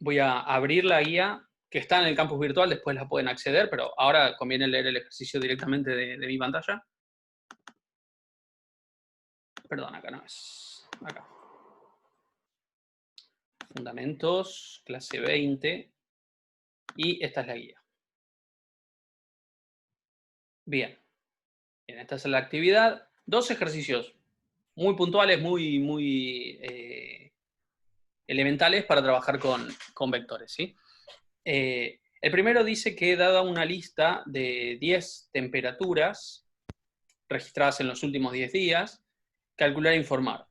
voy a abrir la guía que está en el campus virtual, después la pueden acceder, pero ahora conviene leer el ejercicio directamente de mi pantalla. Perdón, acá no es. Acá. Fundamentos, clase 20. Y esta es la guía. Bien. Bien, esta es la actividad. 2 ejercicios muy puntuales, muy elementales para trabajar con vectores, ¿sí? El primero dice que dada una lista de 10 temperaturas registradas en los últimos 10 días, calcular e informar.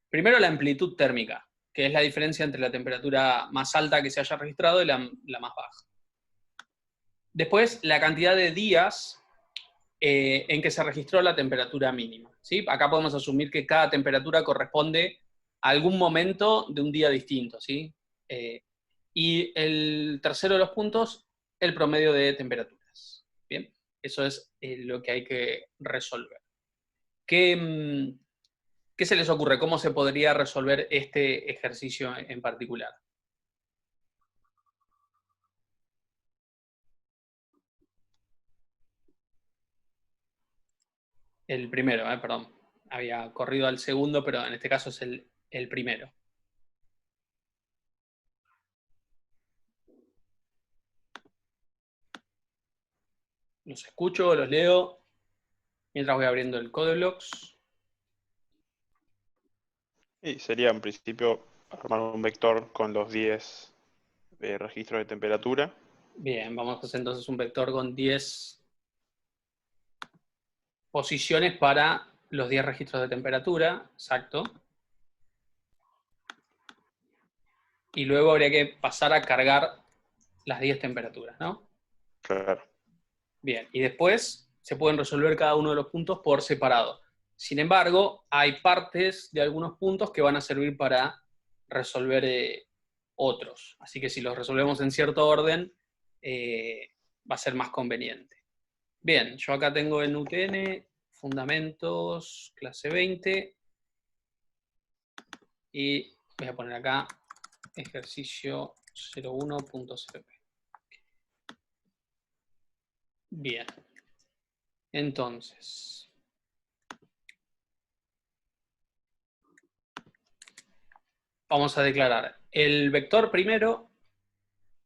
Primero la amplitud térmica, que es la diferencia entre la temperatura más alta que se haya registrado y la más baja. Después, la cantidad de días en que se registró la temperatura mínima, ¿sí? Acá podemos asumir que cada temperatura corresponde a algún momento de un día distinto, ¿sí? Y el tercero de los puntos, el promedio de temperaturas. Bien, eso es lo que hay que resolver. ¿Qué se les ocurre? ¿Cómo se podría resolver este ejercicio en particular? El primero, perdón. Había corrido al segundo, pero en este caso es el primero. Los escucho, los leo, mientras voy abriendo el CodeBlocks. Y sería en principio armar un vector con los 10 registros de temperatura. Bien, vamos a hacer entonces un vector con 10 posiciones para los 10 registros de temperatura, exacto. Y luego habría que pasar a cargar las 10 temperaturas, ¿no? Claro. Bien, y después se pueden resolver cada uno de los puntos por separado. Sin embargo, hay partes de algunos puntos que van a servir para resolver otros. Así que si los resolvemos en cierto orden, va a ser más conveniente. Bien, yo acá tengo en UTN, fundamentos, clase 20, y voy a poner acá ejercicio 01.cpp. Bien, entonces, vamos a declarar el vector primero.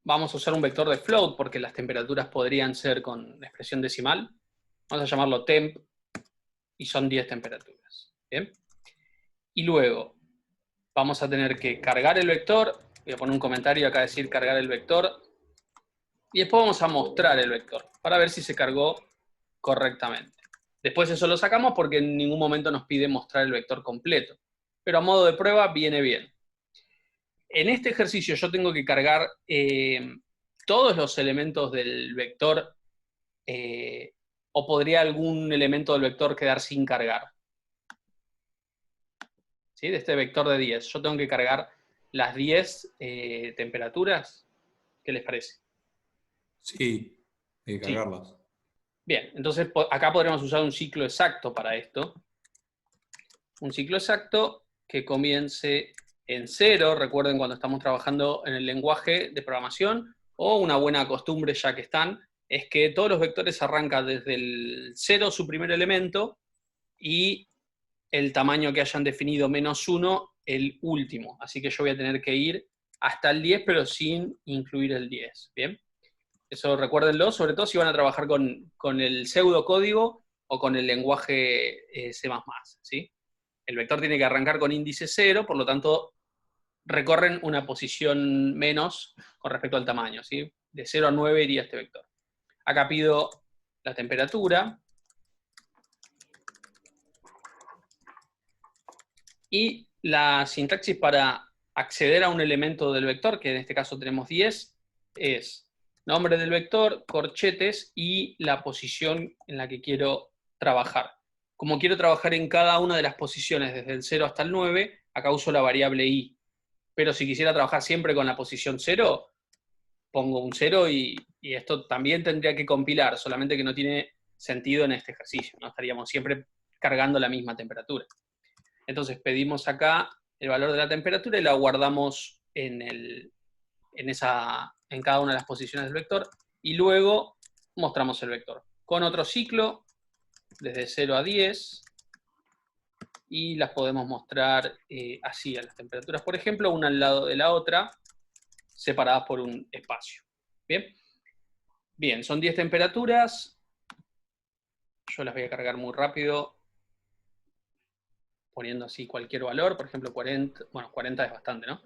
Vamos a usar un vector de float porque las temperaturas podrían ser con expresión decimal. Vamos a llamarlo temp y son 10 temperaturas. ¿Bien? Y luego vamos a tener que cargar el vector. Voy a poner un comentario acá, decir cargar el vector. Y después vamos a mostrar el vector para ver si se cargó correctamente. Después eso lo sacamos porque en ningún momento nos pide mostrar el vector completo. Pero a modo de prueba viene bien. En este ejercicio yo tengo que cargar todos los elementos del vector o podría algún elemento del vector quedar sin cargar. ¿Sí? De este vector de 10. Yo tengo que cargar las 10 temperaturas. ¿Qué les parece? Sí, hay que Sí. cargarlas. Bien, entonces acá podremos usar un ciclo exacto para esto. Un ciclo exacto que comience en 0, recuerden cuando estamos trabajando en el lenguaje de programación, o una buena costumbre ya que están, es que todos los vectores arrancan desde el 0, su primer elemento, y el tamaño que hayan definido menos 1, el último. Así que yo voy a tener que ir hasta el 10, pero sin incluir el 10. ¿Bien? Eso recuérdenlo, sobre todo si van a trabajar con el pseudocódigo o con el lenguaje C++, ¿sí? El vector tiene que arrancar con índice 0, por lo tanto, recorren una posición menos con respecto al tamaño, ¿sí? De 0 a 9 iría este vector. Acá pido la temperatura. Y la sintaxis para acceder a un elemento del vector, que en este caso tenemos 10, es nombre del vector, corchetes y la posición en la que quiero trabajar. Como quiero trabajar en cada una de las posiciones desde el 0 hasta el 9, acá uso la variable i. Pero si quisiera trabajar siempre con la posición 0, pongo un 0 y esto también tendría que compilar, solamente que no tiene sentido en este ejercicio, ¿no? Estaríamos siempre cargando la misma temperatura. Entonces pedimos acá el valor de la temperatura y la guardamos en en cada una de las posiciones del vector, y luego mostramos el vector. Con otro ciclo, desde 0 a 10, y las podemos mostrar así, a las temperaturas, por ejemplo, una al lado de la otra, separadas por un espacio. ¿Bien? Bien, son 10 temperaturas. Yo las voy a cargar muy rápido, poniendo así cualquier valor, por ejemplo 40, bueno, 40 es bastante, ¿no?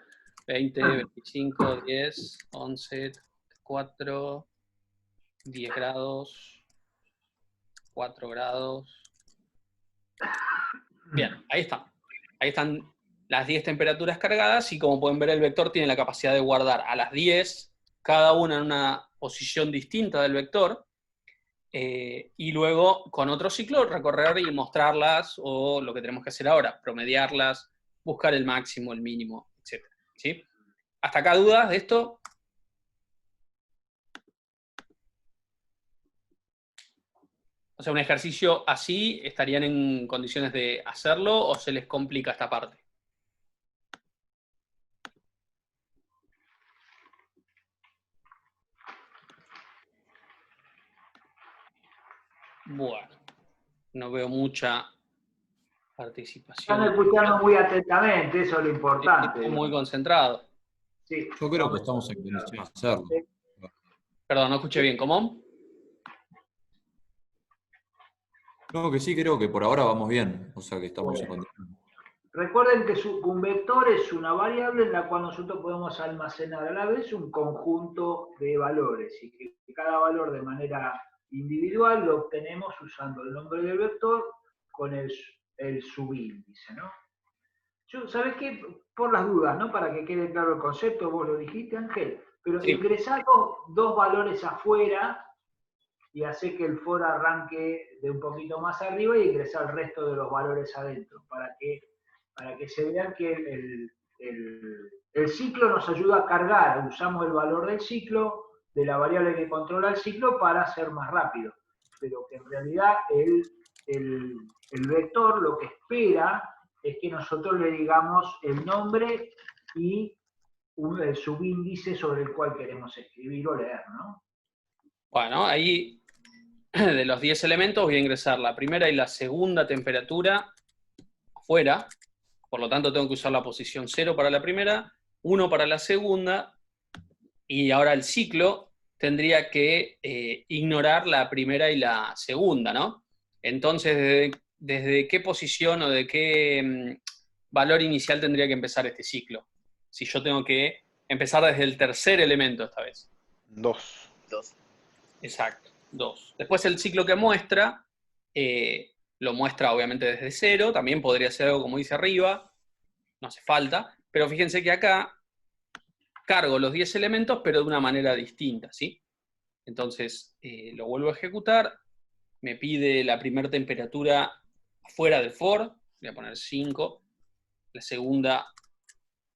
20, 25, 10, 11, 4, 10 grados, 4 grados. Bien, ahí están. Ahí están las 10 temperaturas cargadas y como pueden ver el vector tiene la capacidad de guardar a las 10, cada una en una posición distinta del vector, y luego con otro ciclo recorrer y mostrarlas, o lo que tenemos que hacer ahora, promediarlas, buscar el máximo, el mínimo, etc. ¿Sí? ¿Hasta acá dudas de esto? O sea, un ejercicio así, ¿estarían en condiciones de hacerlo o se les complica esta parte? Bueno, no veo mucha participación. Están escuchando muy atentamente, eso es lo importante. Estoy muy concentrado. Sí. Yo creo que estamos en condición de hacerlo. Perdón, no escuché bien. ¿Cómo? No, que sí creo que por ahora vamos bien. O sea que estamos en Bueno. condición. Recuerden que un vector es una variable en la cual nosotros podemos almacenar a la vez un conjunto de valores y que cada valor de manera individual lo obtenemos usando el nombre del vector con el subíndice, ¿no? ¿Sabés qué? Por las dudas, ¿no? Para que quede claro el concepto, vos lo dijiste, Ángel, pero Sí. ingresar dos valores afuera y hacer que el for arranque de un poquito más arriba y ingresar el resto de los valores adentro, para que se vean que el ciclo nos ayuda a cargar, usamos el valor del ciclo, de la variable que controla el ciclo, para ser más rápido, pero que en realidad el vector lo que espera es que nosotros le digamos el nombre y el subíndice sobre el cual queremos escribir o leer, ¿no? Bueno, ahí de los 10 elementos voy a ingresar la primera y la segunda temperatura afuera, por lo tanto tengo que usar la posición 0 para la primera, 1 para la segunda, y ahora el ciclo tendría que ignorar la primera y la segunda, ¿no? Entonces, ¿desde qué posición o de qué valor inicial tendría que empezar este ciclo? Si yo tengo que empezar desde el tercer elemento esta vez. 2. Exacto, 2. Después el ciclo que muestra, lo muestra obviamente desde 0, también podría ser algo como dice arriba, no hace falta, pero fíjense que acá cargo los 10 elementos, pero de una manera distinta, ¿sí? Entonces, lo vuelvo a ejecutar, me pide la primera temperatura fuera del for, voy a poner 5, la segunda,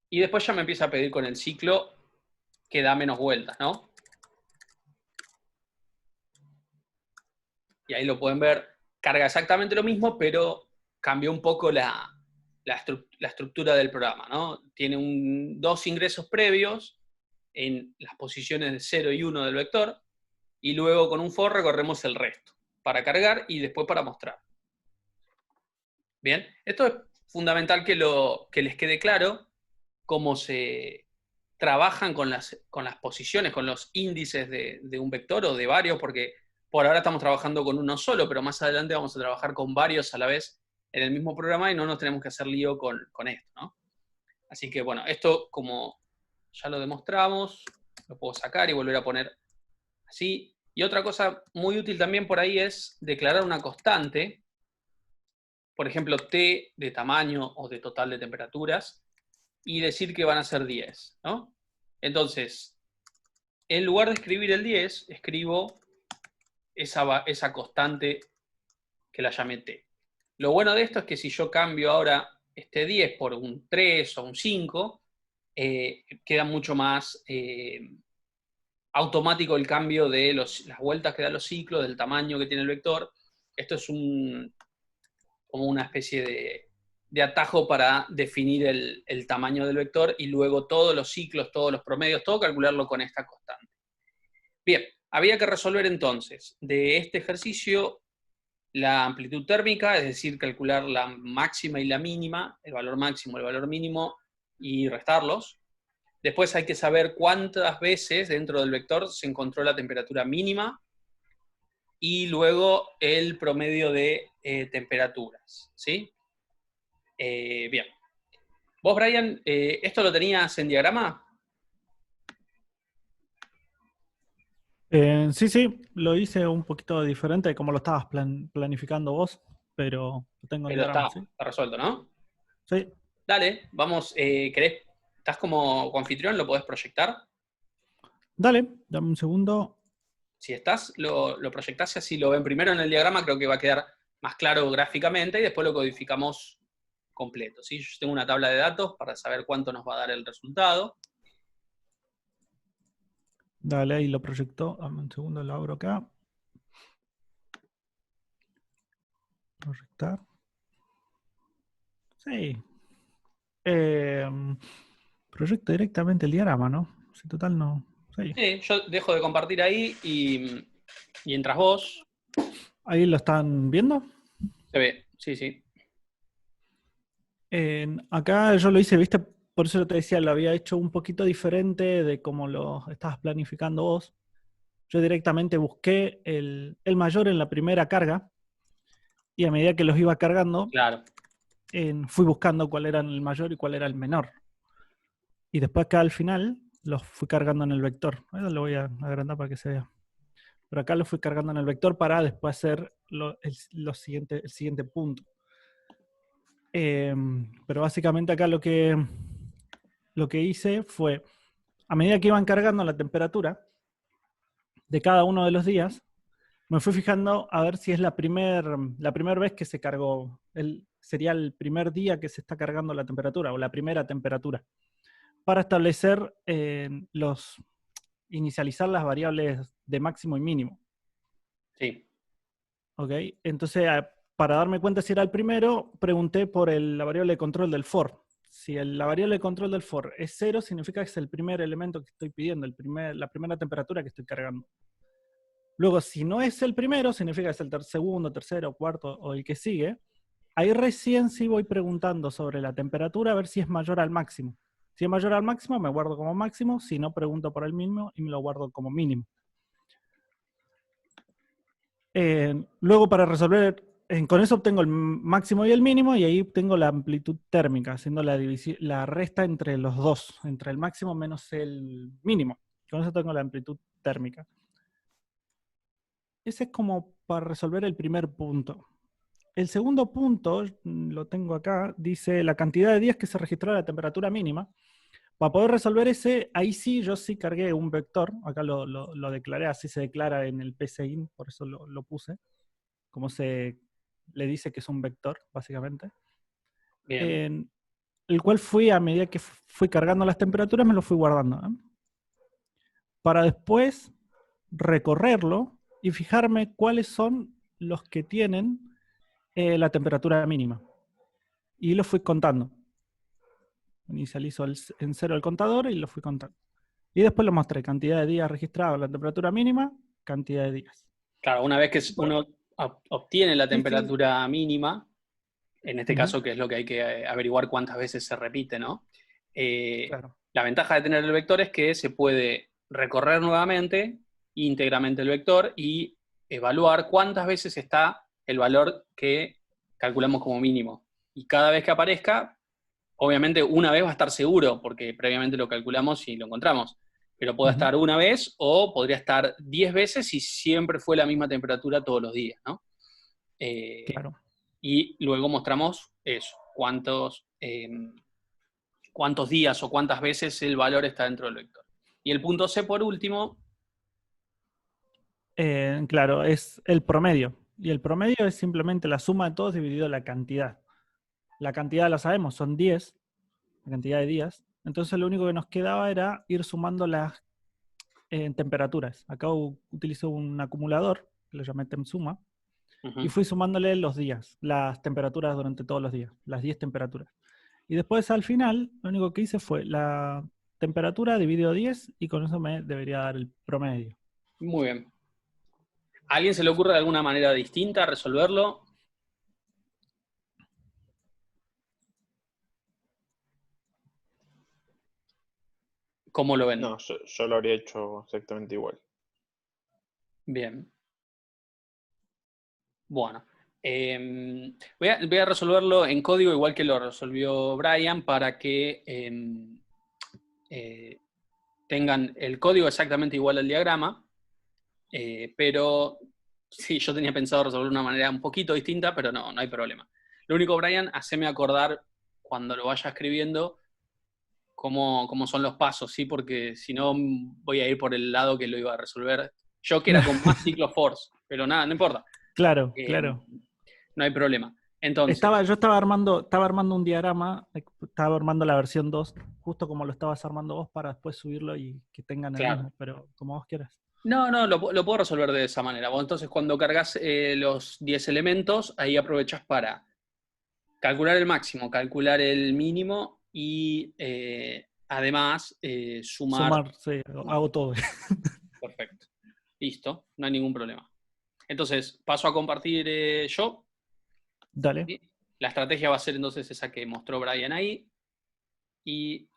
y después ya me empieza a pedir con el ciclo que da menos vueltas, ¿no? Y ahí lo pueden ver, carga exactamente lo mismo, pero cambió un poco la estructura del programa, ¿no? Tiene dos ingresos previos en las posiciones de 0 y 1 del vector, y luego con un for recorremos el resto, para cargar y después para mostrar. Bien, esto es fundamental que les quede claro cómo se trabajan con las posiciones, con los índices de un vector o de varios, porque por ahora estamos trabajando con uno solo, pero más adelante vamos a trabajar con varios a la vez en el mismo programa y no nos tenemos que hacer lío con esto, ¿no? Así que bueno, esto como ya lo demostramos, lo puedo sacar y volver a poner así. Y otra cosa muy útil también por ahí es declarar una constante, por ejemplo, T de tamaño o de total de temperaturas, y decir que van a ser 10, ¿no? Entonces, en lugar de escribir el 10, escribo esa constante que la llamé T. Lo bueno de esto es que si yo cambio ahora este 10 por un 3 o un 5, queda mucho más automático el cambio de las vueltas que da los ciclos, del tamaño que tiene el vector. Esto es como una especie de atajo para definir el tamaño del vector y luego todos los ciclos, todos los promedios, todo calcularlo con esta constante. Bien, había que resolver entonces de este ejercicio la amplitud térmica, es decir, calcular la máxima y la mínima, el valor máximo, el valor mínimo, y restarlos. Después hay que saber cuántas veces dentro del vector se encontró la temperatura mínima y luego el promedio de temperaturas, ¿sí? Bien. Vos, Brian, ¿esto lo tenías en diagrama? Sí, lo hice un poquito diferente de como lo estabas planificando vos, pero lo tengo en Pero diagrama, está, ¿sí? está resuelto, ¿no? Sí, Dale, vamos, ¿estás como anfitrión? ¿Lo podés proyectar? dale, dame un segundo. Si estás, lo proyectás y así lo ven primero en el diagrama, creo que va a quedar más claro gráficamente y después lo codificamos completo, ¿sí? Yo tengo una tabla de datos para saber cuánto nos va a dar el resultado. Dale, ahí lo proyectó. Dame un segundo, lo abro acá. Proyectar. Sí. Proyecto directamente el diagrama, ¿no? Sí, total no. Sí. Yo dejo de compartir ahí y entras vos. Ahí lo están viendo. Se ve, sí, sí. Acá yo lo hice, viste, por eso te decía, lo había hecho un poquito diferente de cómo lo estabas planificando vos. Yo directamente busqué el mayor en la primera carga y a medida que los iba cargando, Claro. fui buscando cuál era el mayor y cuál era el menor. Y después acá al final los fui cargando en el vector. Ahora lo voy a agrandar para que se vea. Pero acá lo fui cargando en el vector para después hacer el siguiente punto. Pero básicamente acá lo que hice fue, a medida que iban cargando la temperatura de cada uno de los días, me fui fijando a ver si es la primera vez que se cargó, sería el primer día que se está cargando la temperatura, o la primera temperatura, para establecer inicializar las variables de máximo y mínimo. Sí. ¿Ok? Entonces, para darme cuenta si era el primero, pregunté por la variable de control del for. Si la variable de control del for es 0, significa que es el primer elemento que estoy pidiendo, la primera temperatura que estoy cargando. Luego, si no es el primero, significa que es el segundo, tercero, cuarto o el que sigue. Ahí recién sí voy preguntando sobre la temperatura a ver si es mayor al máximo. Si es mayor al máximo, me guardo como máximo. Si no, pregunto por el mínimo y me lo guardo como mínimo. Luego, para resolver, con eso obtengo el máximo y el mínimo, y ahí obtengo la amplitud térmica, haciendo la resta entre los dos, entre el máximo menos el mínimo. Con eso tengo la amplitud térmica. Ese es como para resolver el primer punto. El segundo punto, lo tengo acá, dice la cantidad de días que se registró la temperatura mínima. Para poder resolver ese, ahí sí, yo sí cargué un vector. Acá lo declaré, así se declara en el PCIN, por eso lo puse. Como se le dice que es un vector, básicamente. Bien. El cual a medida que fui cargando las temperaturas, me lo fui guardando. Para después recorrerlo y fijarme cuáles son los que tienen la temperatura mínima. Y lo fui contando. Inicializo en 0 el contador y lo fui contando. Y después lo mostré, cantidad de días registrados, la temperatura mínima, cantidad de días. Claro, una vez que uno obtiene la Sí, sí. temperatura mínima, en este caso, que es lo que hay que averiguar cuántas veces se repite, ¿no? Claro. La ventaja de tener el vector es que se puede recorrer nuevamente íntegramente el vector y evaluar cuántas veces está el valor que calculamos como mínimo. Y cada vez que aparezca, obviamente una vez va a estar seguro, porque previamente lo calculamos y lo encontramos. Pero puede estar una vez o podría estar 10 veces y siempre fue la misma temperatura todos los días, ¿no? Claro. Y luego mostramos eso, cuántos días o cuántas veces el valor está dentro del vector. Y el punto C, por último. Claro, es el promedio. Y el promedio es simplemente la suma de todos dividido la cantidad. La cantidad la sabemos, son 10, la cantidad de días. Entonces lo único que nos quedaba era ir sumando las temperaturas. Acá utilizo un acumulador, que lo llamé TempSuma. y fui sumándole los días, las temperaturas durante todos los días, las 10 temperaturas. Y después al final, lo único que hice fue la temperatura dividido 10 y con eso me debería dar el promedio. Muy bien. ¿A alguien se le ocurre de alguna manera distinta resolverlo? ¿Cómo lo ven? No, yo lo habría hecho exactamente igual. Bien. Bueno. Voy a resolverlo en código igual que lo resolvió Brian para que tengan el código exactamente igual al diagrama. Pero sí, yo tenía pensado resolverlo de una manera un poquito distinta, pero no hay problema. Lo único, Brian, haceme acordar cuando lo vaya escribiendo cómo son los pasos, ¿sí? Porque si no voy a ir por el lado que lo iba a resolver yo, que era con más ciclo force, pero nada, no importa. Claro, claro. No hay problema. Entonces, yo estaba armando un diagrama, estaba armando la versión 2, justo como lo estabas armando vos, para después subirlo y que tengan el claro. mismo, pero como vos quieras. No, lo puedo resolver de esa manera. Vos entonces cuando cargas los 10 elementos, ahí aprovechas para calcular el máximo, calcular el mínimo y además sumar. Sí, hago todo. Perfecto. Listo, no hay ningún problema. Entonces, paso a compartir yo. Dale. ¿Sí? La estrategia va a ser entonces esa que mostró Brian ahí. Y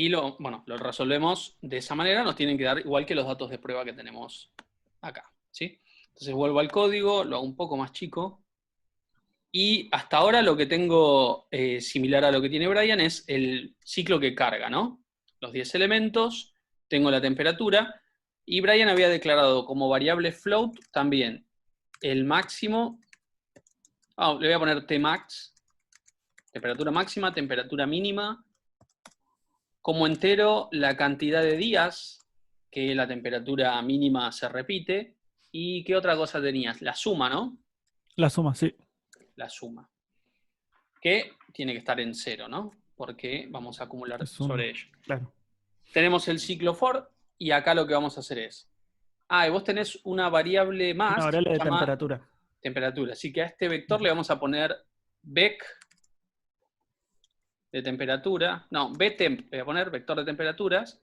lo resolvemos de esa manera. Nos tienen que dar igual que los datos de prueba que tenemos acá. ¿Sí? Entonces vuelvo al código, lo hago un poco más chico. Y hasta ahora lo que tengo similar a lo que tiene Brian es el ciclo que carga, ¿no? Los 10 elementos, tengo la temperatura, y Brian había declarado como variable float también el máximo. Le voy a poner Tmax, temperatura máxima, temperatura mínima, como entero la cantidad de días que la temperatura mínima se repite. ¿Y qué otra cosa tenías? La suma, ¿no? La suma, sí. La suma. Que tiene que estar en 0, ¿no? Porque vamos a acumular sobre ello. Claro. Tenemos el ciclo for, y acá lo que vamos a hacer es... y vos tenés una variable más. Una variable que de se llama temperatura. Temperatura. Así que a este vector le vamos a poner vec de temperatura. No, vtemp. Le voy a poner vector de temperaturas.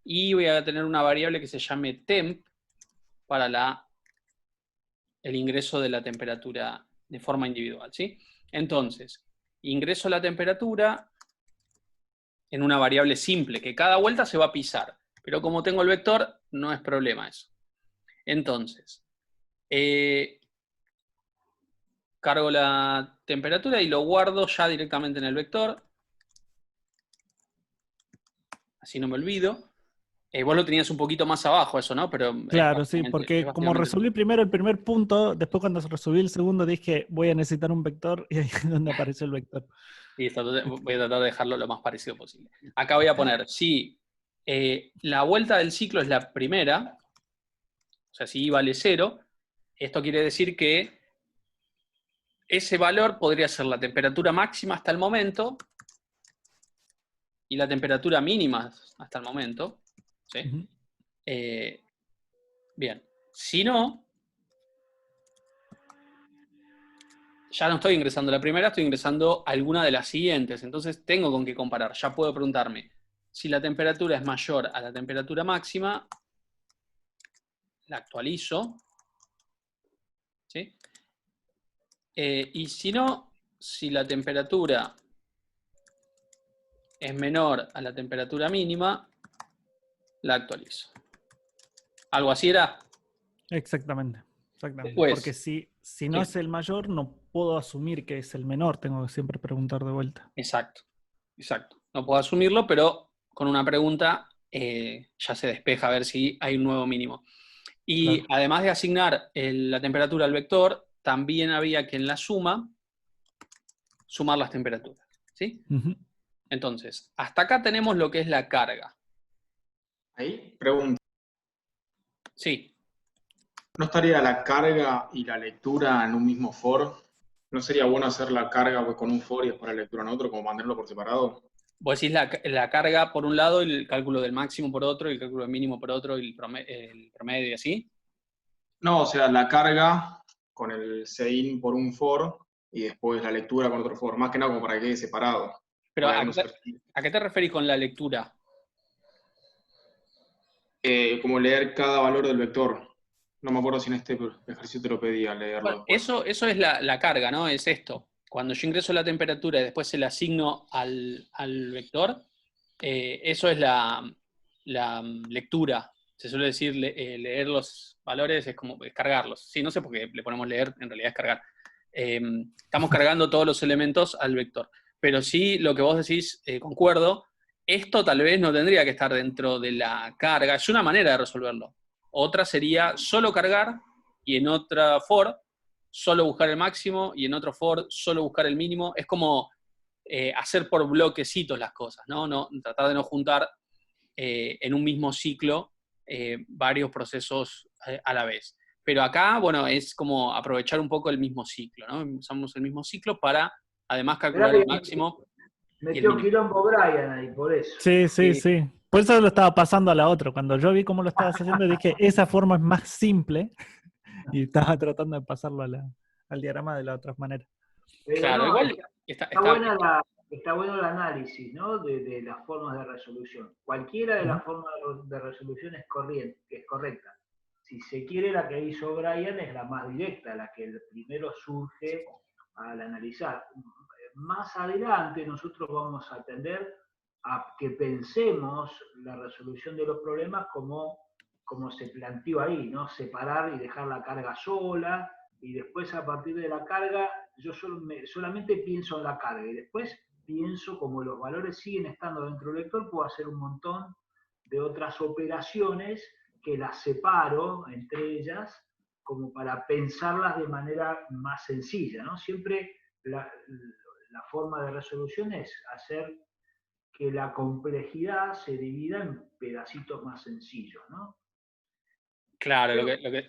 Y voy a tener una variable que se llame temp para el ingreso de la temperatura de forma individual, ¿sí? Entonces, ingreso la temperatura en una variable simple, que cada vuelta se va a pisar. Pero como tengo el vector, no es problema eso. Entonces, cargo la temperatura y lo guardo ya directamente en el vector. Así no me olvido. Vos lo tenías un poquito más abajo eso, ¿no? Pero claro, sí, porque como resolví primero el primer punto, después cuando resolví el segundo dije, voy a necesitar un vector, y ahí es donde apareció el vector. Listo, entonces voy a tratar de dejarlo lo más parecido posible. Acá voy a poner, si la vuelta del ciclo es la primera, o sea, si I vale 0, esto quiere decir que ese valor podría ser la temperatura máxima hasta el momento y la temperatura mínima hasta el momento. ¿Sí? Bien. Si no, ya no estoy ingresando la primera, estoy ingresando alguna de las siguientes. Entonces tengo con qué comparar. Ya puedo preguntarme si la temperatura es mayor a la temperatura máxima, la actualizo. ¿Sí? Y si no, si la temperatura es menor a la temperatura mínima, la actualizo. ¿Algo así era? Exactamente. Después, porque si no es el mayor, no puedo asumir que es el menor. Tengo que siempre preguntar de vuelta. Exacto. No puedo asumirlo, pero con una pregunta ya se despeja a ver si hay un nuevo mínimo. Y claro, además de asignar la temperatura al vector, también había que en la suma sumar las temperaturas. ¿Sí? Entonces, hasta acá tenemos lo que es la carga. Ahí, pregunta. Sí. ¿No estaría la carga y la lectura en un mismo for? ¿No sería bueno hacer la carga con un for y después la lectura en otro, como mantenerlo por separado? Vos decís la carga por un lado, y el cálculo del máximo por otro, y el cálculo del mínimo por otro, y el promedio y así. No, o sea, la carga con el sein por un for y después la lectura con otro for. Más que nada como para que quede separado. Pero Porque ¿a algunos qué te referís con la lectura? como leer cada valor del vector. No me acuerdo si en este ejercicio te lo pedía leerlo Bueno, después. eso es la carga, ¿no? Es esto. Cuando yo ingreso la temperatura y después se la asigno al vector, eso es la lectura. Se suele decir leer los valores es como cargarlos. Sí, no sé por qué le ponemos leer, en realidad es cargar. Estamos cargando todos los elementos al vector. Pero sí, lo que vos decís, concuerdo, esto tal vez no tendría que estar dentro de la carga. Es una manera de resolverlo. Otra sería solo cargar y en otra for solo buscar el máximo y en otro for solo buscar el mínimo. Es como hacer por bloquecitos las cosas, ¿no? Tratar de no juntar en un mismo ciclo varios procesos a la vez. Pero acá, bueno, es como aprovechar un poco el mismo ciclo, ¿no? Usamos el mismo ciclo para, además, calcular el máximo y el Metió mínimo. quilombo Brian ahí, por eso. Sí, sí, sí. Por eso lo estaba pasando a la otra. Cuando yo vi cómo lo estabas haciendo, dije, esa forma es más simple. Y estaba tratando de pasarlo al diagrama de la otra manera. Pero Claro, no, igual está bueno el análisis, ¿no? de las formas de resolución. Cualquiera de las formas de resolución es correcta. Si se quiere, la que hizo Brian es la más directa, la que primero surge al analizar. Más adelante nosotros vamos a tender a que pensemos la resolución de los problemas como se planteó ahí, ¿no? Separar y dejar la carga sola, y después a partir de la carga, yo solamente pienso en la carga, y después pienso como los valores siguen estando dentro del vector, puedo hacer un montón de otras operaciones que las separo entre ellas como para pensarlas de manera más sencilla, ¿no? Siempre la forma de resolución es hacer que la complejidad se divida en pedacitos más sencillos, ¿no? Claro,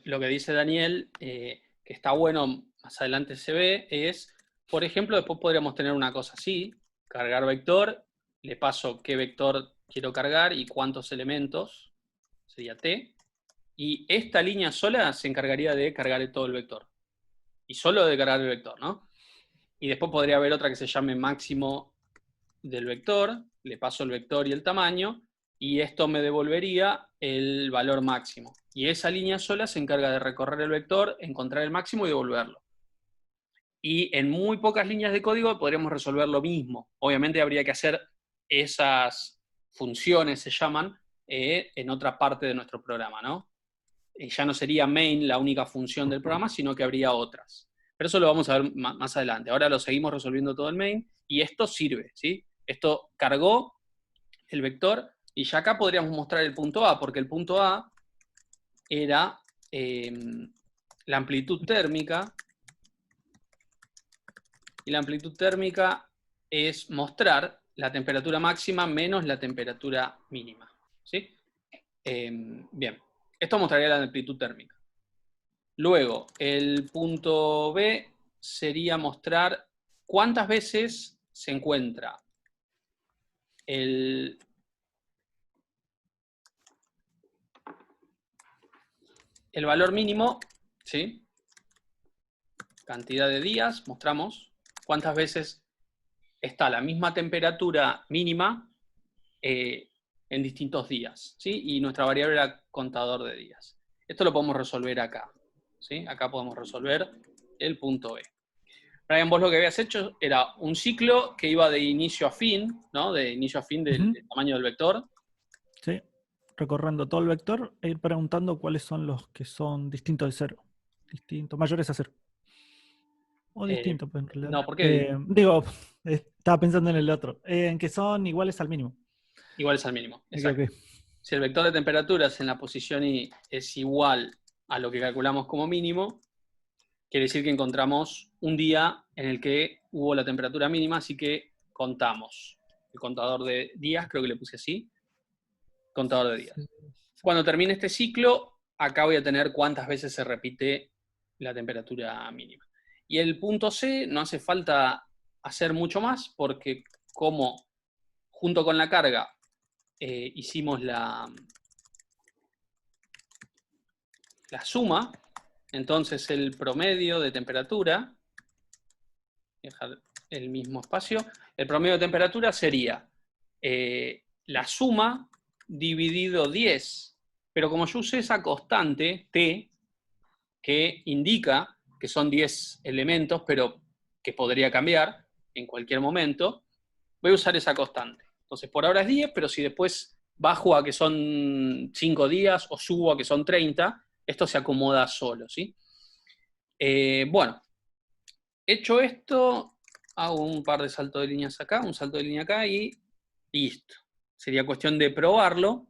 lo que dice Daniel, que está bueno, más adelante se ve, es, por ejemplo, después podríamos tener una cosa así, cargar vector, le paso qué vector quiero cargar y cuántos elementos, sería t, y esta línea sola se encargaría de cargar todo el vector, y solo de cargar el vector, ¿no? Y después podría haber otra que se llame máximo del vector, le paso el vector y el tamaño, y esto me devolvería el valor máximo. Y esa línea sola se encarga de recorrer el vector, encontrar el máximo y devolverlo. Y en muy pocas líneas de código podríamos resolver lo mismo. Obviamente habría que hacer esas funciones, se llaman, en otra parte de nuestro programa, ¿no? Ya no sería main la única función del programa, sino que habría otras. Pero eso lo vamos a ver más adelante. Ahora lo seguimos resolviendo todo en main, y esto sirve, ¿sí? Esto cargó el vector, y ya acá podríamos mostrar el punto A, porque el punto A era la amplitud térmica, y la amplitud térmica es mostrar la temperatura máxima menos la temperatura mínima, ¿sí? Bien, esto mostraría la amplitud térmica. Luego, el punto B sería mostrar cuántas veces se encuentra el valor mínimo, ¿sí? Cantidad de días, mostramos cuántas veces está la misma temperatura mínima en distintos días, ¿sí? Y nuestra variable era contador de días. Esto lo podemos resolver acá, ¿sí? Acá podemos resolver el punto B. Brian, vos lo que habías hecho era un ciclo que iba de inicio a fin, ¿no? De inicio a fin del tamaño del vector. Sí, recorriendo todo el vector e ir preguntando cuáles son los que son distintos de cero. Mayores a cero. O distintos, pues en realidad. No, ¿por qué? Digo, estaba pensando en el otro. En que son iguales al mínimo. Iguales al mínimo, exacto. Okay. Si el vector de temperaturas en la posición Y es igual a lo que calculamos como mínimo, quiere decir que encontramos un día en el que hubo la temperatura mínima, así que contamos. El contador de días, creo que le puse así. Contador de días. Cuando termine este ciclo, acá voy a tener cuántas veces se repite la temperatura mínima. Y el punto C no hace falta hacer mucho más, porque como junto con la carga hicimos la suma, entonces el promedio de temperatura, dejar el mismo espacio, el promedio de temperatura sería la suma dividido 10, pero como yo usé esa constante, T, que indica que son 10 elementos, pero que podría cambiar en cualquier momento, voy a usar esa constante. Entonces, por ahora es 10, pero si después bajo a que son 5 días o subo a que son 30, esto se acomoda solo, ¿sí? Bueno, hecho esto, hago un par de saltos de líneas acá, un salto de línea acá y listo. Sería cuestión de probarlo.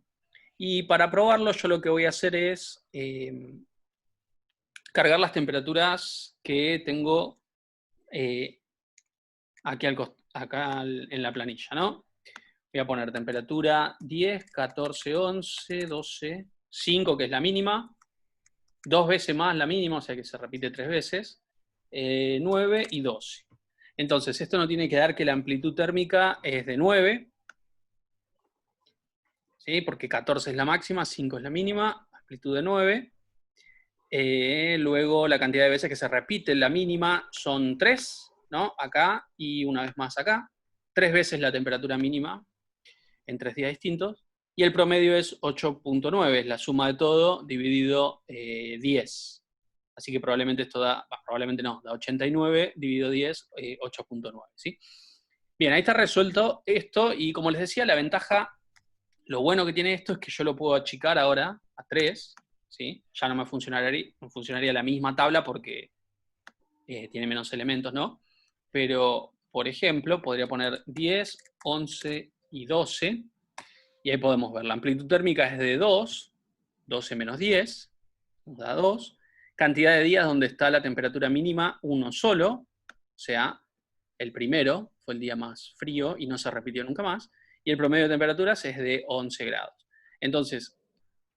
Y para probarlo yo lo que voy a hacer es cargar las temperaturas que tengo aquí acá en la planilla, ¿no? Voy a poner temperatura 10, 14, 11, 12, 5, que es la mínima, 2 veces más la mínima, o sea que se repite 3 veces, 9 y 12. Entonces, esto no tiene que dar que la amplitud térmica es de 9, ¿sí? Porque 14 es la máxima, 5 es la mínima, amplitud de 9. Luego la cantidad de veces que se repite la mínima son 3, ¿no? Acá y una vez más acá. 3 veces la temperatura mínima en 3 días distintos. Y el promedio es 8.9, es la suma de todo dividido 10. Así que probablemente esto da, probablemente no, da 89 dividido 10, 8.9, ¿sí? Bien, ahí está resuelto esto, y como les decía, la ventaja, lo bueno que tiene esto es que yo lo puedo achicar ahora a 3, ¿sí? Ya no me funcionaría la misma tabla porque tiene menos elementos, ¿no? Pero, por ejemplo, podría poner 10, 11 y 12, y ahí podemos ver, la amplitud térmica es de 2, 12 menos 10, nos da 2, cantidad de días donde está la temperatura mínima, uno solo, o sea, el primero fue el día más frío y no se repitió nunca más, y el promedio de temperaturas es de 11 grados. Entonces,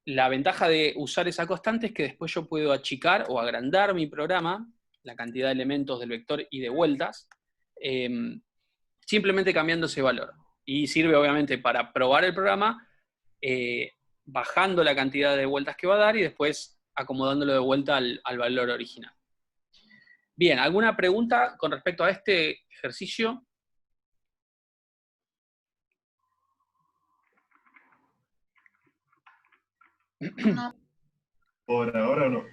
la ventaja de usar esa constante es que después yo puedo achicar o agrandar mi programa, la cantidad de elementos del vector y de vueltas, simplemente cambiando ese valor. Y sirve obviamente para probar el programa, bajando la cantidad de vueltas que va a dar y después acomodándolo de vuelta al valor original. Bien, ¿alguna pregunta con respecto a este ejercicio? No. Por ahora no.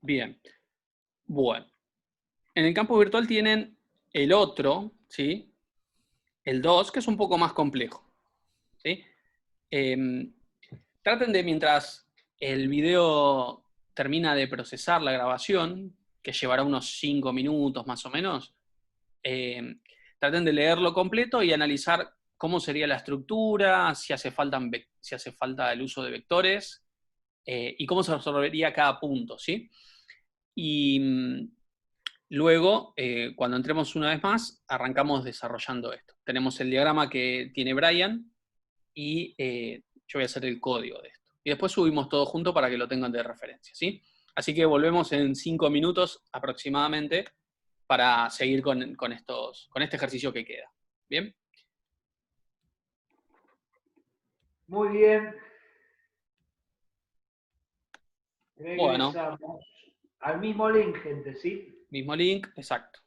Bien. Bueno. En el campo virtual tienen el otro, ¿sí? El 2, que es un poco más complejo, ¿sí? Traten de, mientras el video termina de procesar la grabación, que llevará unos 5 minutos más o menos, traten de leerlo completo y analizar cómo sería la estructura, si hace falta el uso de vectores, y cómo se resolvería cada punto, ¿sí? Y luego, cuando entremos una vez más, arrancamos desarrollando esto. Tenemos el diagrama que tiene Brian y yo voy a hacer el código de esto. Y después subimos todo junto para que lo tengan de referencia, ¿sí? Así que volvemos en 5 minutos aproximadamente para seguir con este ejercicio que queda. ¿Bien? Muy bien. Bueno. Regresamos al mismo link, gente, ¿sí? Mismo link, exacto.